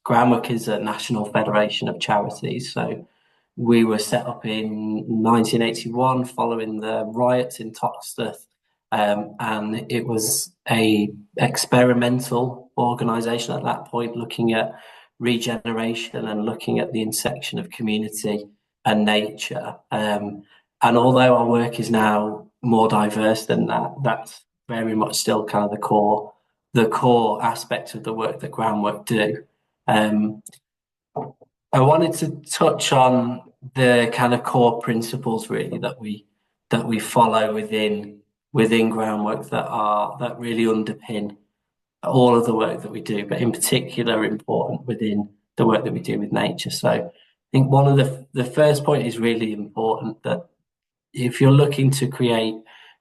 GroundWork is a national federation of charities. So we were set up in 1981 following the riots in Toxteth, and it was a experimental organisation at that point, looking at regeneration and looking at the intersection of community and nature. And although our work is now more diverse than that, that's very much still kind of the core aspect of the work that GroundWork do. I wanted to touch on the kind of core principles really that we follow within GroundWork that really underpin all of the work that we do, but in particular important within the work that we do with nature. So I think one of the first point is really important, that if you're looking to create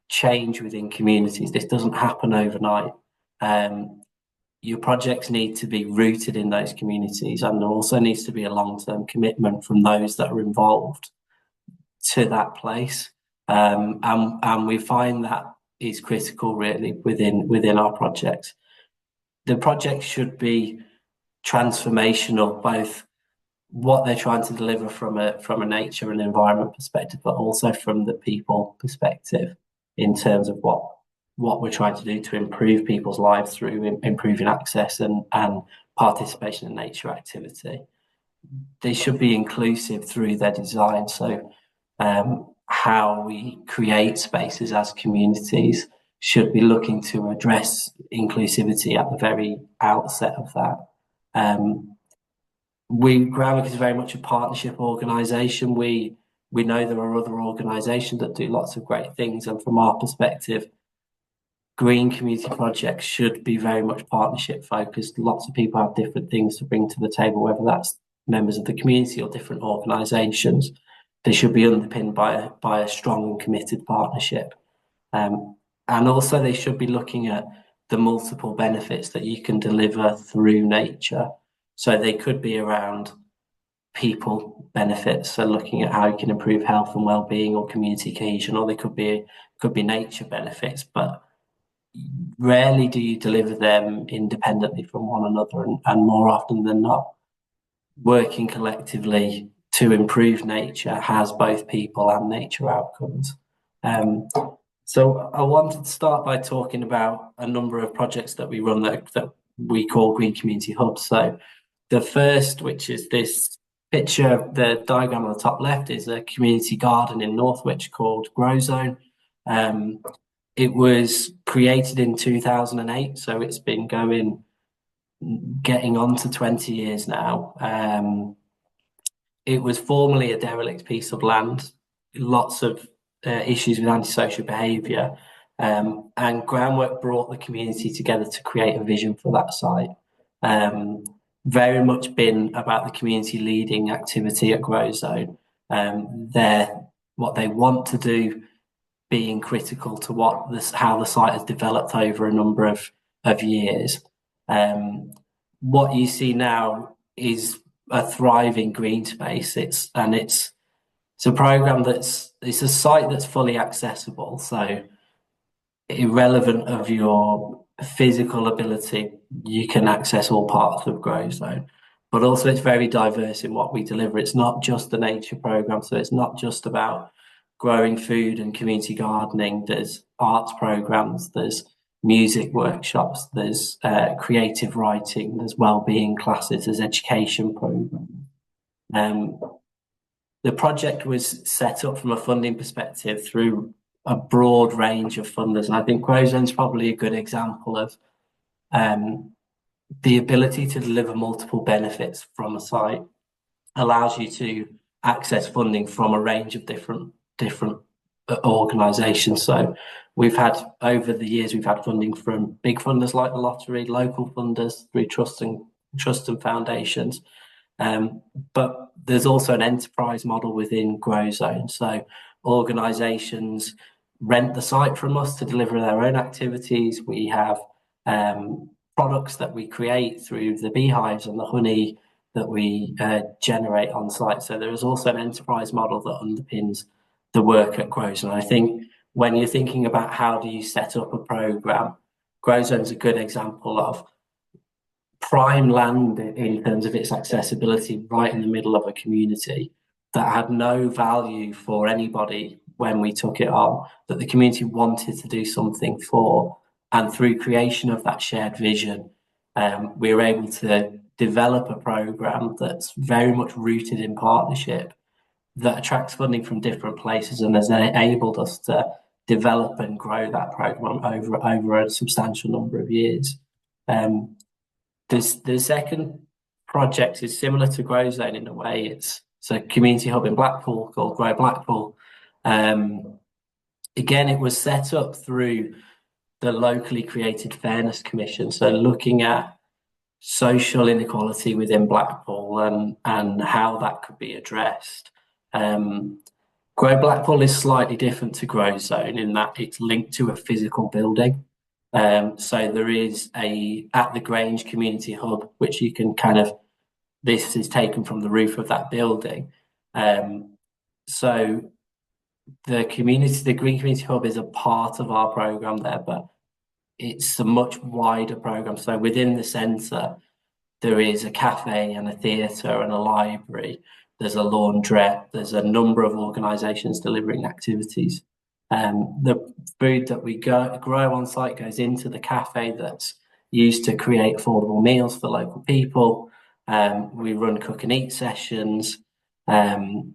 change within communities, this doesn't happen overnight. Your projects need to be rooted in those communities, and there also needs to be a long-term commitment from those that are involved to that place. And we find that is critical really within our projects. The project should be transformational, both what they're trying to deliver from a nature and environment perspective, but also from the people perspective, in terms of what we're trying to do to improve people's lives through improving access and participation in nature activity. They should be inclusive through their design. So how we create spaces as communities should be looking to address inclusivity at the very outset of that. GroundWork is very much a partnership organisation. We know there are other organisations that do lots of great things, and from our perspective, green community projects should be very much partnership focused. Lots of people have different things to bring to the table, whether that's members of the community or different organisations. They should be underpinned by a strong and committed partnership. And also they should be looking at the multiple benefits that you can deliver through nature. So they could be around people benefits, so looking at how you can improve health and well-being or community cohesion, or they could be nature benefits, but rarely do you deliver them independently from one another, and more often than not, working collectively to improve nature has both people and nature outcomes. So I wanted to start by talking about a number of projects that we run that we call Green Community Hubs. So the first, which is this picture, the diagram on the top left, is a community garden in Northwich called Grozone. It was created in 2008, so it's been getting on to 20 years now. It was formerly a derelict piece of land, lots of issues with antisocial behaviour, and GroundWork brought the community together to create a vision for that site. Very much been about the community leading activity at Grozone. What they want to do being critical to how the site has developed over a number of years. What you see now is a thriving green space. It's a program it's a site that's fully accessible. So irrelevant of your physical ability, you can access all parts of Grozone. But also it's very diverse in what we deliver. It's not just a nature program, so it's not just about growing food and community gardening. There's arts programs, there's music workshops, there's creative writing, there's wellbeing classes, there's education programs. The project was set up from a funding perspective through a broad range of funders, and I think Grozone is probably a good example of the ability to deliver multiple benefits from a site allows you to access funding from a range of different organisations. So over the years we've had funding from big funders like the lottery, local funders through trust and foundations, but there's also an enterprise model within Grozone. So organisations rent the site from us to deliver their own activities. We have products that we create through the beehives and the honey that we generate on site. So there is also an enterprise model that underpins the work at Grozone. I think when you're thinking about how do you set up a programme, Grozone is a good example of prime land in terms of its accessibility, right in the middle of a community that had no value for anybody when we took it on, that the community wanted to do something for. And through creation of that shared vision, we were able to develop a programme that's very much rooted in partnership, that attracts funding from different places and has enabled us to develop and grow that programme over a substantial number of years. The second project is similar to Grozone in a way. It's a community hub in Blackpool called Grow Blackpool. Again, it was set up through the locally created Fairness Commission, so looking at social inequality within Blackpool and how that could be addressed. Grow Blackpool is slightly different to Grozone in that it's linked to a physical building. So there is at the Grange community hub, which you can this is taken from the roof of that building. So the Green Community Hub is a part of our programme there, but it's a much wider programme. So within the centre, there is a cafe and a theatre and a library. There's a laundrette. There's a number of organisations delivering activities. The food that we grow on site goes into the cafe that's used to create affordable meals for local people. We run cook and eat sessions, and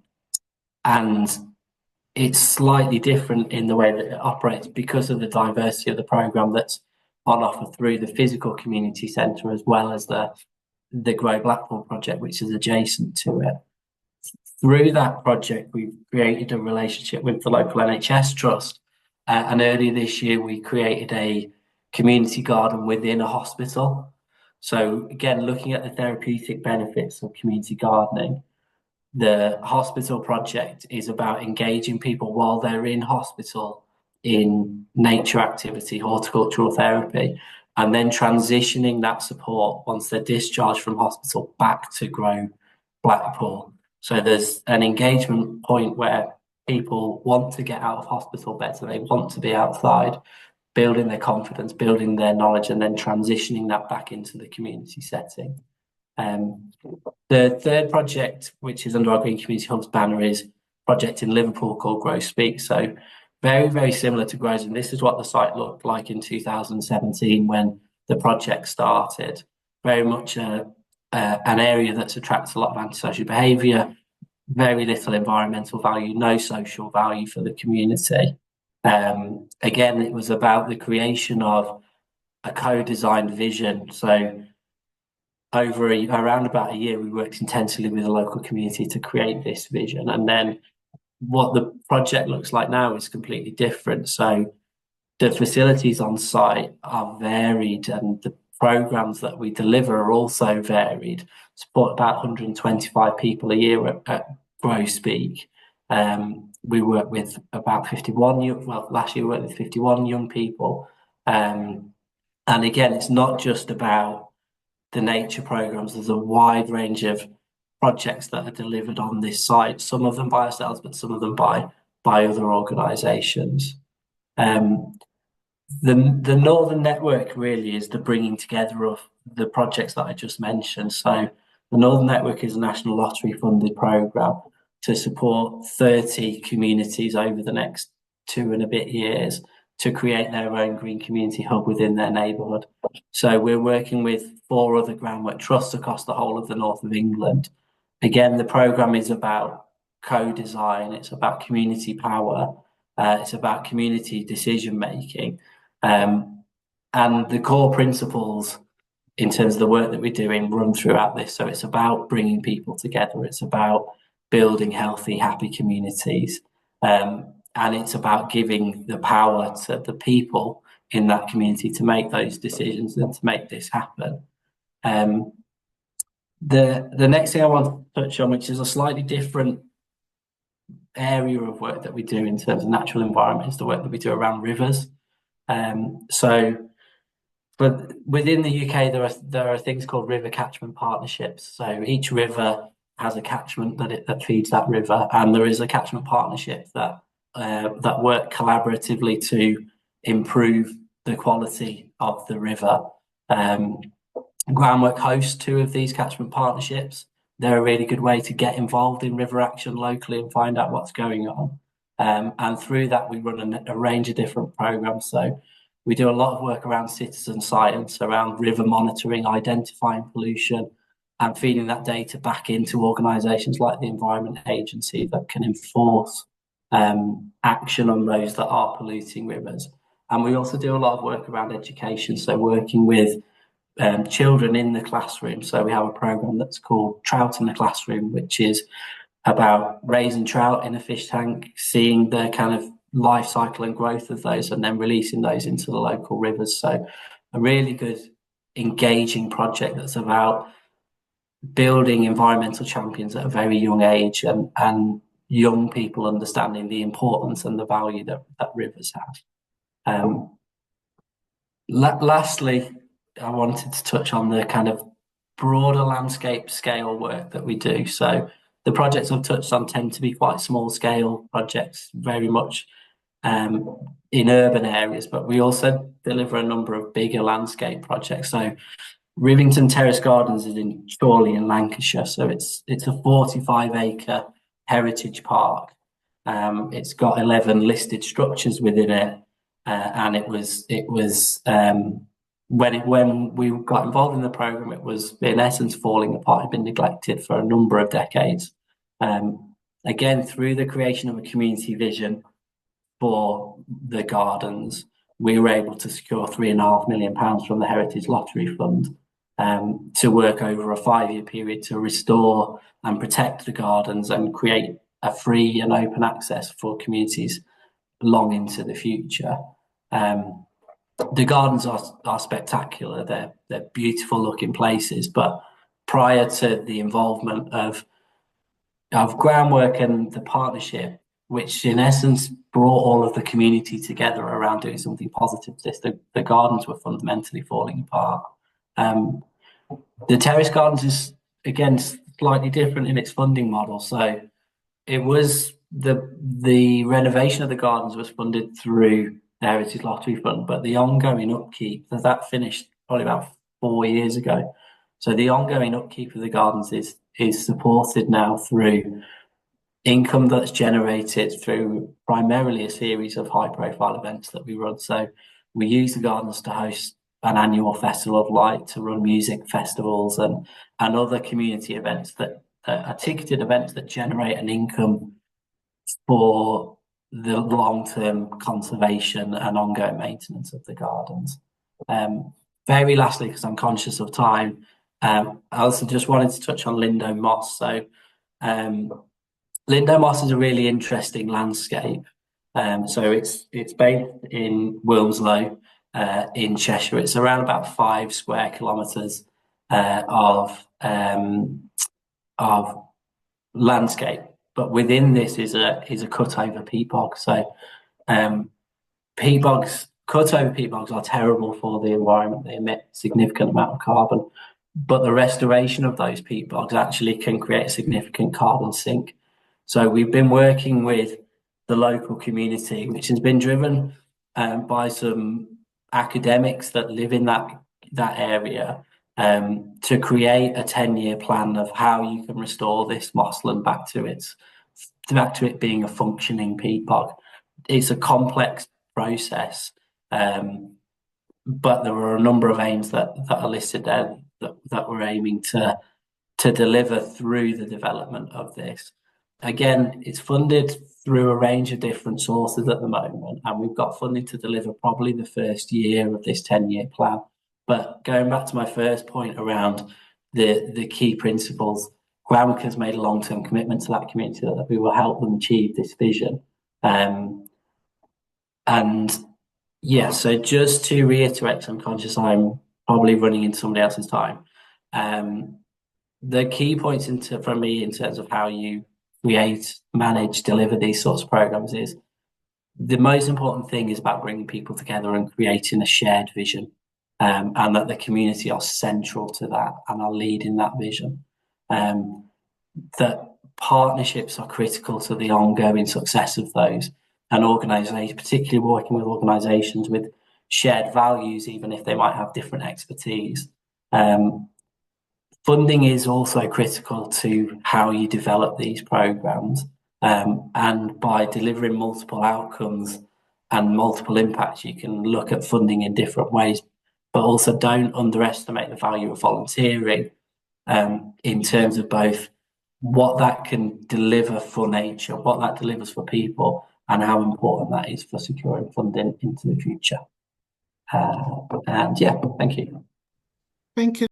it's slightly different in the way that it operates because of the diversity of the programme that's on offer through the physical community centre as well as the Grow Blackpool project, which is adjacent to it. Through that project, we've created a relationship with the local NHS trust, and earlier this year we created a community garden within a hospital. So again, looking at the therapeutic benefits of community gardening, the hospital project is about engaging people while they're in hospital in nature activity, horticultural therapy, and then transitioning that support once they're discharged from hospital back to Grow Blackpool. So there's an engagement point where people want to get out of hospital beds and they want to be outside, building their confidence, building their knowledge, and then transitioning that back into the community setting. The third project, which is under our Green Community Hubs banner, is a project in Liverpool called Grow Speke. So very, very similar to Grozone. This is what the site looked like in 2017 when the project started. Very much an area that attracts a lot of antisocial behaviour, very little environmental value, no social value for the community. Again, it was about the creation of a co-designed vision. So around about a year, we worked intensively with the local community to create this vision. And then what the project looks like now is completely different. So the facilities on site are varied and the programs that we deliver are also varied. Support about 125 people a year at Grow Speke. We work with about 51, last year we worked with 51 young people. And again, it's not just about the nature programs. There's a wide range of projects that are delivered on this site, some of them by ourselves, but some of them by other organisations. The Northern Network really is the bringing together of the projects that I just mentioned. So the Northern Network is a National Lottery funded programme to support 30 communities over the next 2 and a bit years to create their own green community hub within their neighbourhood. So we're working with 4 other GroundWork trusts across the whole of the north of England. Again, the programme is about co-design, it's about community power, it's about community decision making. And the core principles in terms of the work that we're doing run throughout this. So it's about bringing people together, it's about building healthy, happy communities. And it's about giving the power to the people in that community to make those decisions and to make this happen. The next thing I want to touch on, which is a slightly different area of work that we do in terms of natural environment, is the work that we do around rivers. But within the UK, there are things called river catchment partnerships. So each river has a catchment that feeds that river, and there is a catchment partnership that work collaboratively to improve the quality of the river. GroundWork hosts 2 of these catchment partnerships. They're a really good way to get involved in river action locally and find out what's going on. And through that, we run a range of different programs. So we do a lot of work around citizen science, around river monitoring, identifying pollution, and feeding that data back into organisations like the Environment Agency that can enforce action on those that are polluting rivers. And we also do a lot of work around education, so working with children in the classroom. So we have a program that's called Trout in the Classroom, which is about raising trout in a fish tank, seeing the kind of life cycle and growth of those, and then releasing those into the local rivers. So a really good, engaging project that's about building environmental champions at a very young age, and young people understanding the importance and the value that rivers have. Lastly, I wanted to touch on the kind of broader landscape scale work that we do. So the projects I've touched on tend to be quite small scale projects, very much in urban areas, but we also deliver a number of bigger landscape projects. So Rivington Terrace Gardens is in Chorley in Lancashire, so it's a 45-acre heritage park. It's got 11 listed structures within it, and it was when we got involved in the program, it was in essence falling apart. It had been neglected for a number of decades. Again, through the creation of a community vision for the gardens, we were able to secure £3.5 million from the Heritage Lottery Fund to work over a 5-year period to restore and protect the gardens and create a free and open access for communities long into the future. The gardens are spectacular. They're beautiful looking places, but prior to the involvement of GroundWork and the partnership, which in essence brought all of the community together around doing something positive, the gardens were fundamentally falling apart. The Terrace Gardens is, again, slightly different in its funding model. So it was the renovation of the gardens was funded through the Heritage Lottery Fund, but the ongoing upkeep, that finished probably about 4 years ago. So the ongoing upkeep of the gardens is supported now through income that's generated through primarily a series of high-profile events that we run. So we use the gardens to host an annual Festival of Light, to run music festivals and other community events that are ticketed events that generate an income for the long-term conservation and ongoing maintenance of the gardens. Very lastly, because I'm conscious of time, I also just wanted to touch on Lindow Moss. So Lindow Moss is a really interesting landscape. So it's based in Wilmslow, in Cheshire. It's around about 5 square kilometres of landscape, but within this is a cut over peat bog. So peat bogs, cut over peat bogs, are terrible for the environment. They emit a significant amount of carbon, but the restoration of those peat bogs actually can create a significant carbon sink. So we've been working with the local community, which has been driven by some academics that live in that area, to create a 10-year plan of how you can restore this mossland back to it being a functioning peat bog. It's a complex process, but there are a number of aims that are listed there that we're aiming to deliver through the development of this. Again, it's funded through a range of different sources at the moment, and we've got funding to deliver probably the first year of this 10-year plan. But going back to my first point around the key principles, GroundWork has made a long-term commitment to that community that we will help them achieve this vision. And yeah, so just to reiterate, I'm conscious I'm probably running into somebody else's time. The key points from me in terms of how you create, manage, deliver these sorts of programs is the most important thing is about bringing people together and creating a shared vision, and that the community are central to that and are leading that vision. That partnerships are critical to the ongoing success of those, and organisations, particularly working with organisations with shared values, even if they might have different expertise. Funding is also critical to how you develop these programs, and by delivering multiple outcomes and multiple impacts, you can look at funding in different ways, but also don't underestimate the value of volunteering in terms of both what that can deliver for nature, what that delivers for people, and how important that is for securing funding into the future. And yeah, thank you. Thank you.